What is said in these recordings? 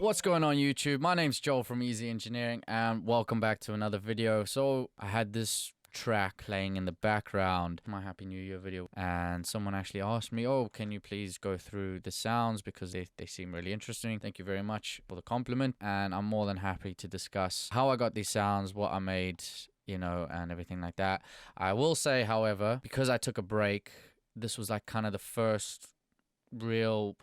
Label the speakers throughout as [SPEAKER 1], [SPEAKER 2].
[SPEAKER 1] What's going on YouTube? My name's Joel from Easy Engineering and welcome back to another video. So I had this track playing in the background, my Happy New Year video, and someone actually asked me, oh, can you please go through the sounds because they seem really interesting. Thank you very much for the compliment, and I'm more than happy to discuss how I got these sounds, what I made, you know, and everything like that. I will say, however, because I took a break, this was like kind of the first real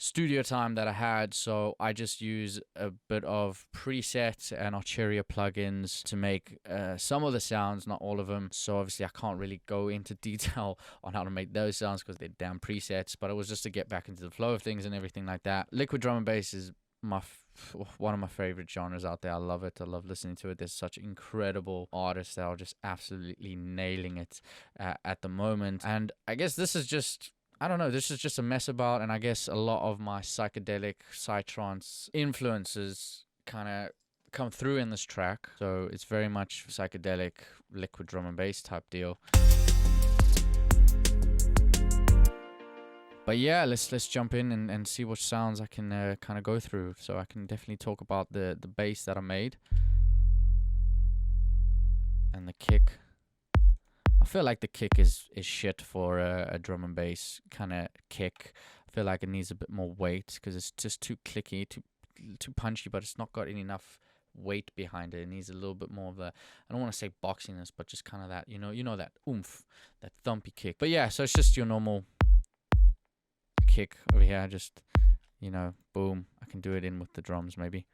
[SPEAKER 1] studio time that I had, so I just use a bit of presets and Arturia plugins to make some of the sounds, not all of them. So obviously I can't really go into detail on how to make those sounds because they're damn presets, but it was just to get back into the flow of things and everything like that. Liquid drum and bass is one of my favorite genres out there. I love it. I love listening to it. There's such incredible artists that are just absolutely nailing it at the moment, and I guess this is just, I don't know, this is just a mess about, and I guess a lot of my psychedelic, psytrance influences kind of come through in this track. So it's very much psychedelic, liquid drum and bass type deal. But yeah, let's jump in and see what sounds I can kind of go through. So I can definitely talk about the bass that I made and the kick. I feel like the kick is shit for a drum and bass kind of kick. I feel like it needs a bit more weight because it's just too clicky, too punchy, but it's not got enough weight behind it. It needs a little bit more of the, I don't want to say boxiness, but just kind of that, you know that oomph, that thumpy kick. But yeah, so it's just your normal kick over here. Just, you know, boom. I can do it in with the drums maybe.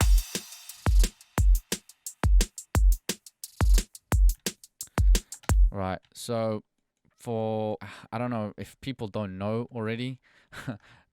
[SPEAKER 1] Right, so for, I don't know if people don't know already,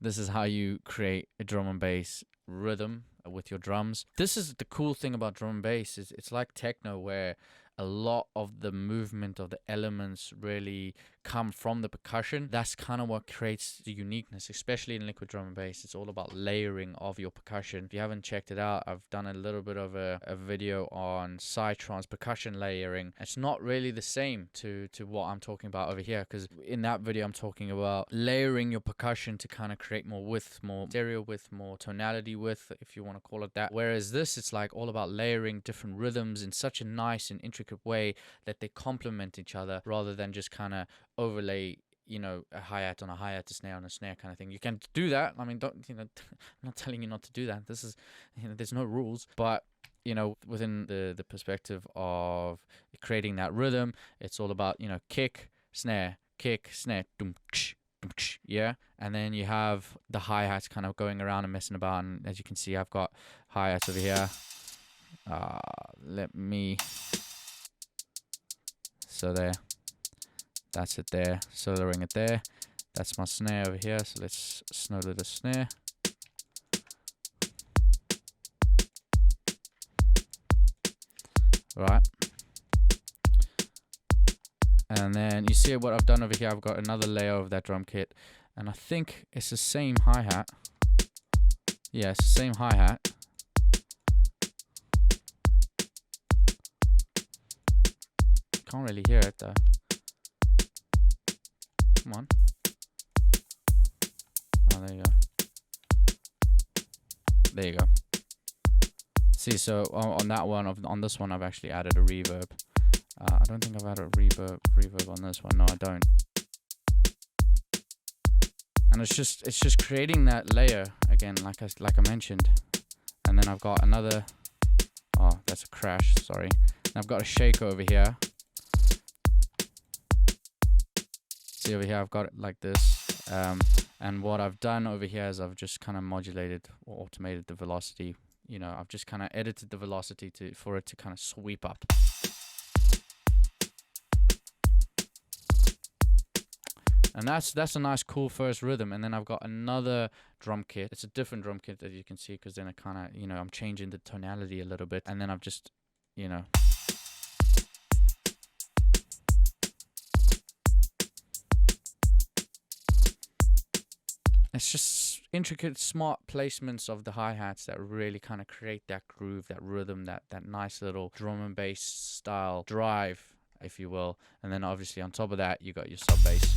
[SPEAKER 1] this is how you create a drum and bass rhythm with your drums. This is the cool thing about drum and bass, is it's like techno where a lot of the movement of the elements really come from the percussion. That's kind of what creates the uniqueness, especially in liquid drum and bass. It's all about layering of your percussion. If you haven't checked it out, I've done a little bit of a video on psytrance percussion layering. It's not really the same to what I'm talking about over here, because in that video I'm talking about layering your percussion to kind of create more width, more stereo width, more tonality width, if you want to call it that. Whereas this, it's like all about layering different rhythms in such a nice and intricate way that they complement each other, rather than just kind of overlay, you know, a hi-hat on a hi-hat, a snare on a snare kind of thing. You can do that. I mean, don't, you know, I'm not telling you not to do that. This is, you know, there's no rules, but you know, within the perspective of creating that rhythm, it's all about, you know, kick, snare, doom, ksh, yeah, and then you have the hi-hats kind of going around and messing about, and as you can see, I've got hi-hats over here. Let me, so there, that's it there, soloing it there. That's my snare over here, so let's snowler the snare. Right, and then you see what I've done over here. I've got another layer of that drum kit, and I think it's the same hi-hat. Yeah, it's the same hi-hat. Can't really hear it though. Come on. Oh, there you go. There you go. See, so on that one, on this one, I've actually added a reverb. I don't think I've added a reverb on this one. No, I don't. And it's just creating that layer again, like I mentioned. And then I've got another. Oh, that's a crash. Sorry. And I've got a shaker over here. See over here, I've got it like this. And what I've done over here is I've just kind of modulated or automated the velocity. You know, I've just kind of edited the velocity for it to kind of sweep up. And that's a nice, cool first rhythm. And then I've got another drum kit. It's a different drum kit, as you can see, because then I kind of, you know, I'm changing the tonality a little bit. And then I've just, you know, it's just intricate, smart placements of the hi-hats that really kind of create that groove, that rhythm, that nice little drum and bass style drive, if you will. And then obviously on top of that, you got your sub bass.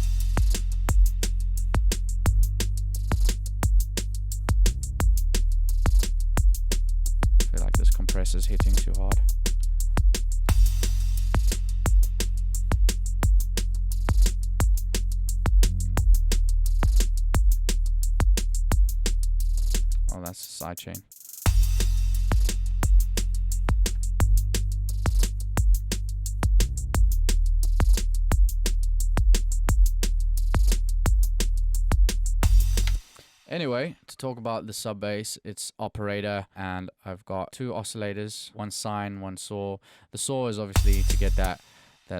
[SPEAKER 1] compressor's hitting too hard. Oh, that's a sidechain. Anyway, to talk about the sub bass, it's operator, and I've got two oscillators, one sine, one saw. The saw is obviously to get that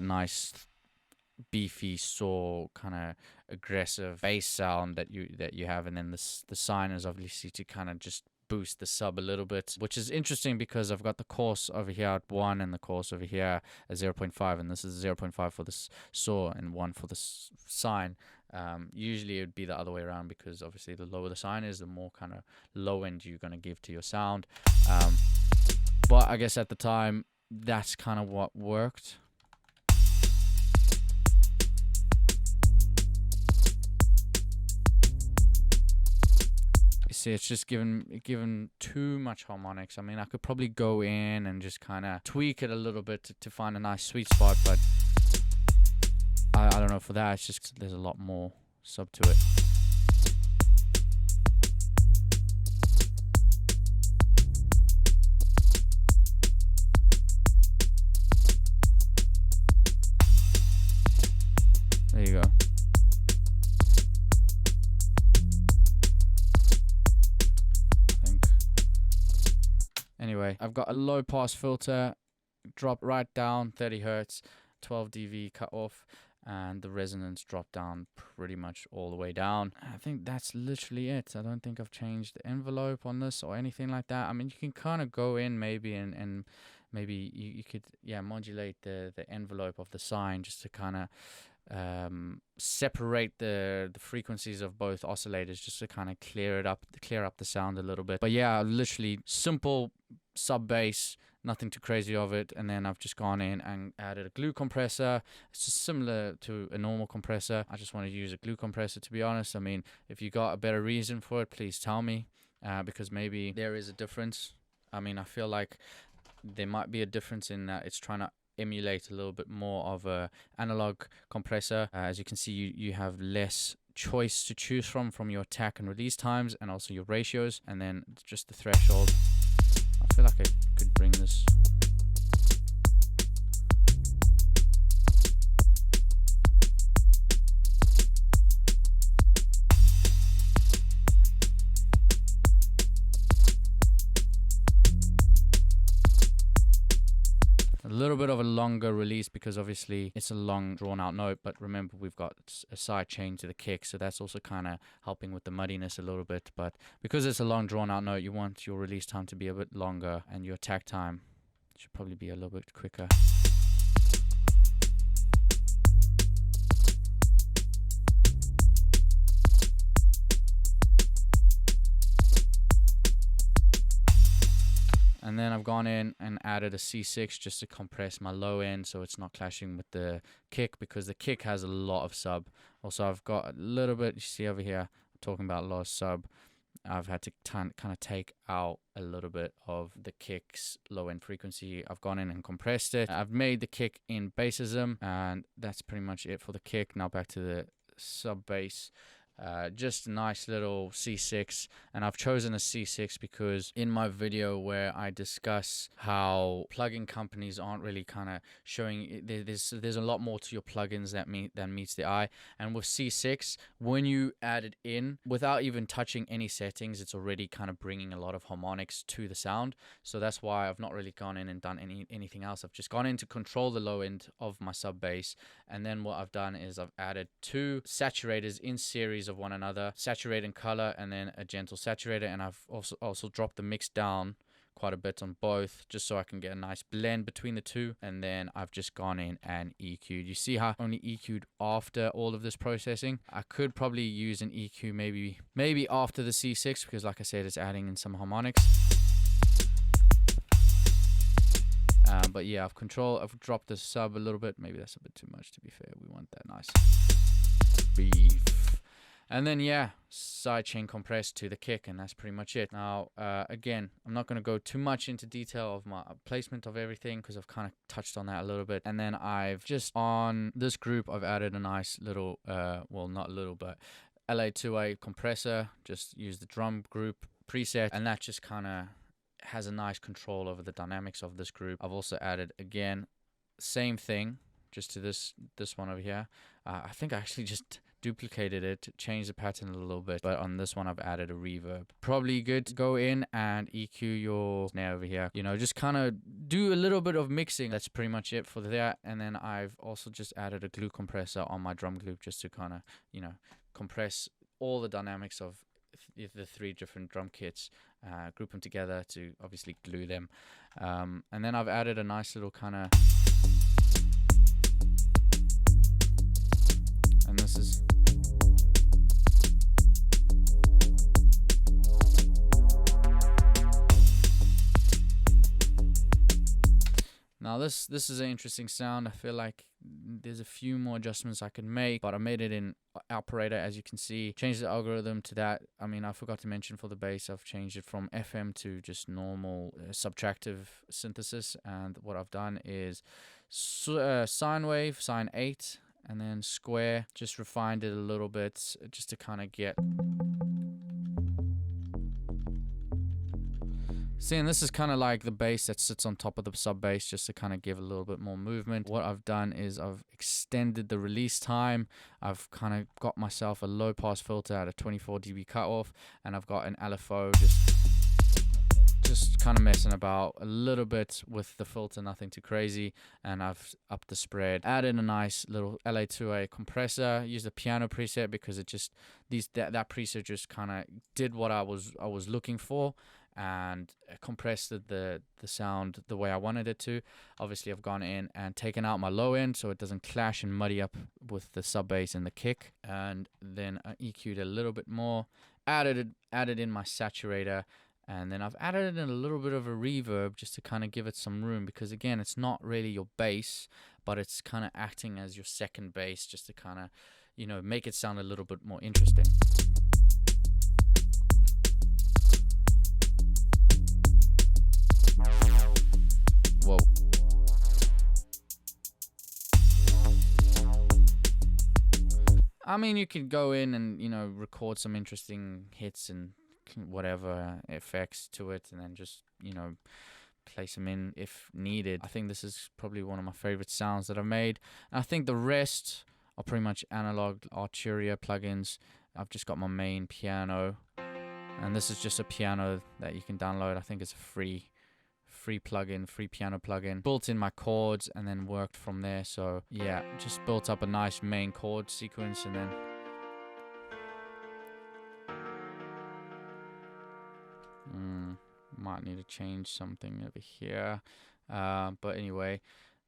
[SPEAKER 1] nice beefy saw kind of aggressive bass sound that you have, and then the sine is obviously to kind of just boost the sub a little bit, which is interesting because I've got the course over here at 1 and the course over here at 0.5, and this is 0.5 for the saw and 1 for the sine. Usually it would be the other way around, because obviously the lower the sine is, the more kind of low end you're going to give to your sound. But I guess at the time, that's kind of what worked. See, it's just given too much harmonics. I mean, I could probably go in and just kind of tweak it a little bit to find a nice sweet spot, but I don't know, for that it's just there's a lot more sub to it. There you go. Anyway, I've got a low pass filter, drop right down 30 hertz, 12 dB cut off, and the resonance dropped down pretty much all the way down. I think that's literally it. I don't think I've changed the envelope on this or anything like that. I mean, you can kind of go in maybe and maybe you could, yeah, modulate the envelope of the sine just to kind of separate the frequencies of both oscillators, just to kind of clear up the sound a little bit. But yeah, literally simple sub bass, nothing too crazy of it. And then I've just gone in and added a glue compressor. It's just similar to a normal compressor. I just want to use a glue compressor, to be honest. I mean, if you got a better reason for it, please tell me, because maybe there is a difference. I mean, I feel like there might be a difference in that it's trying to emulate a little bit more of a analog compressor. As you can see, you have less choice to choose from your attack and release times, and also your ratios, and then just the threshold. I feel like I could bring this. A little bit of a longer release because obviously it's a long drawn out note, but remember we've got a side chain to the kick, so that's also kind of helping with the muddiness a little bit. But because it's a long drawn out note, you want your release time to be a bit longer, and your attack time should probably be a little bit quicker. And then I've gone in and added a C6 just to compress my low end so it's not clashing with the kick, because the kick has a lot of sub. Also, I've got a little bit, you see over here, I'm talking about a lot of sub. I've had to kind of take out a little bit of the kick's low end frequency. I've gone in and compressed it. I've made the kick in bassism, and that's pretty much it for the kick. Now back to the sub bass. Just a nice little C6, and I've chosen a C6 because in my video where I discuss how plugin companies aren't really kind of showing, there's a lot more to your plugins than meets the eye, and with C6, when you add it in without even touching any settings, it's already kind of bringing a lot of harmonics to the sound. So that's why I've not really gone in and done anything else. I've just gone in to control the low end of my sub bass, and then what I've done is I've added two saturators in series of one another, saturating color and then a gentle saturator, and I've also dropped the mix down quite a bit on both just so I can get a nice blend between the two. And then I've just gone in and EQ'd. You see how I only EQ'd after all of this processing? I could probably use an EQ maybe after the C6, because like I said, it's adding in some harmonics. But yeah, I've dropped the sub a little bit. Maybe that's a bit too much, to be fair. We want that nice beef. And then yeah, sidechain compress to the kick, and that's pretty much it. Now again, I'm not going to go too much into detail of my placement of everything because I've kind of touched on that a little bit. And then I've just on this group I've added a nice little well, not little, but LA2A compressor. Just use the drum group preset, and that just kind of has a nice control over the dynamics of this group. I've also added, again, same thing just to this one over here. I think I actually just duplicated it, changed the pattern a little bit, but on this one I've added a reverb. Probably good to go in and EQ your snare over here, you know, just kind of do a little bit of mixing. That's pretty much it for that. And then I've also just added a glue compressor on my drum loop just to kind of, you know, compress all the dynamics of the 3 different drum kits, group them together to obviously glue them. And then I've added a nice little kind of, and this is now this is an interesting sound. I feel like there's a few more adjustments I could make, but I made it in operator, as you can see. Changed the algorithm to that. I mean, I forgot to mention for the bass, I've changed it from FM to just normal subtractive synthesis. And what I've done is sine wave, sine 8, and then square. Just refined it a little bit just to kind of get. See, and this is kind of like the bass that sits on top of the sub bass, just to kind of give a little bit more movement. What I've done is I've extended the release time. I've kind of got myself a low pass filter at a 24 dB cutoff, and I've got an LFO just kind of messing about a little bit with the filter, nothing too crazy. And I've upped the spread, added a nice little LA2A compressor, used a piano preset because it just that preset just kind of did what I was looking for, and compressed the sound the way I wanted it to. Obviously I've gone in and taken out my low end so it doesn't clash and muddy up with the sub bass and the kick, and then I EQ'd a little bit more, added in my saturator, and then I've added in a little bit of a reverb just to kind of give it some room, because again, it's not really your bass, but it's kind of acting as your second bass, just to kind of, you know, make it sound a little bit more interesting. Whoa. I mean, you could go in and, you know, record some interesting hits and whatever effects to it, and then just, you know, place them in if needed. I think this is probably one of my favorite sounds that I've made. And I think the rest are pretty much analog Arturia plugins. I've just got my main piano, and this is just a piano that you can download. I think it's a free plugin, free piano plugin. Built in my chords and then worked from there. So yeah, just built up a nice main chord sequence, and then might need to change something over here. But anyway,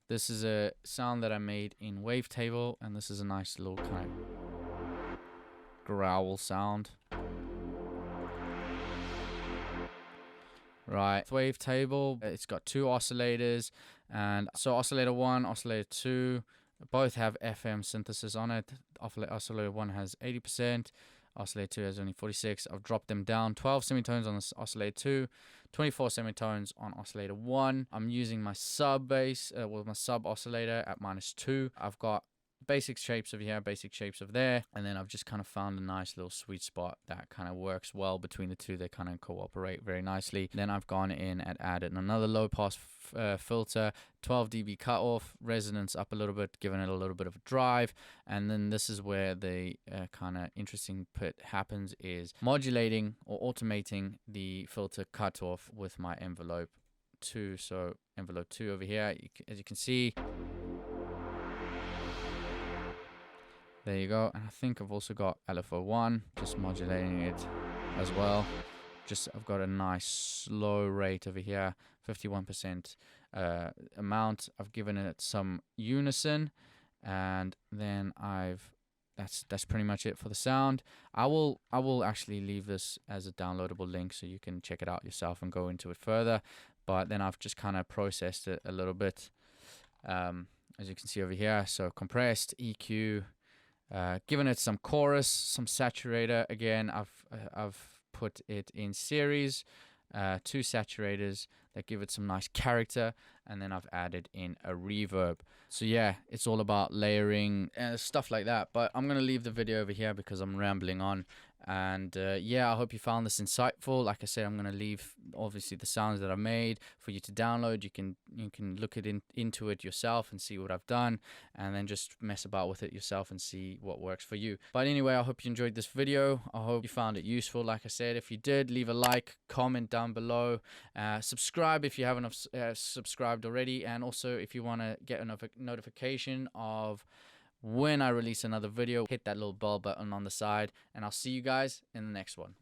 [SPEAKER 1] this is a sound that I made in Wavetable, and this is a nice little kind of growl sound. Right, Wavetable, it's got 2 oscillators, and so oscillator 1, oscillator 2, both have FM synthesis on it. Oscillator 1 has 80%, oscillator 2 has only 46. I've dropped them down, 12 semitones on this oscillator 2, 24 semitones on oscillator 1. I'm using my sub bass, my sub oscillator at -2. I've got basic shapes over here, basic shapes over there, and then I've just kind of found a nice little sweet spot that kind of works well between the two. They kind of cooperate very nicely. Then I've gone in and added another low pass filter, 12 dB cutoff, resonance up a little bit, giving it a little bit of a drive. And then this is where the kind of interesting bit happens, is modulating or automating the filter cutoff with my envelope 2. So envelope 2 over here, as you can see. There you go. And I think I've also got LFO1, just modulating it as well. Just I've got a nice slow rate over here, 51% amount. I've given it some unison, and then that's pretty much it for the sound. I will actually leave this as a downloadable link so you can check it out yourself and go into it further. But then I've just kind of processed it a little bit, as you can see over here. So compressed, EQ, Given it some chorus, some saturator. Again, I've put it in series, 2 saturators that give it some nice character, and then I've added in a reverb. So yeah, it's all about layering and stuff like that. But I'm gonna leave the video over here because I'm rambling on. And yeah, I hope you found this insightful. Like I said, I'm gonna leave obviously the sounds that I made for you to download. You can look into it yourself and see what I've done, and then just mess about with it yourself and see what works for you. But anyway, I hope you enjoyed this video. I hope you found it useful. Like I said, if you did, leave a like, comment down below, subscribe if you haven't subscribed already, and also if you want to get a notification of when I release another video, hit that little bell button on the side, and I'll see you guys in the next one.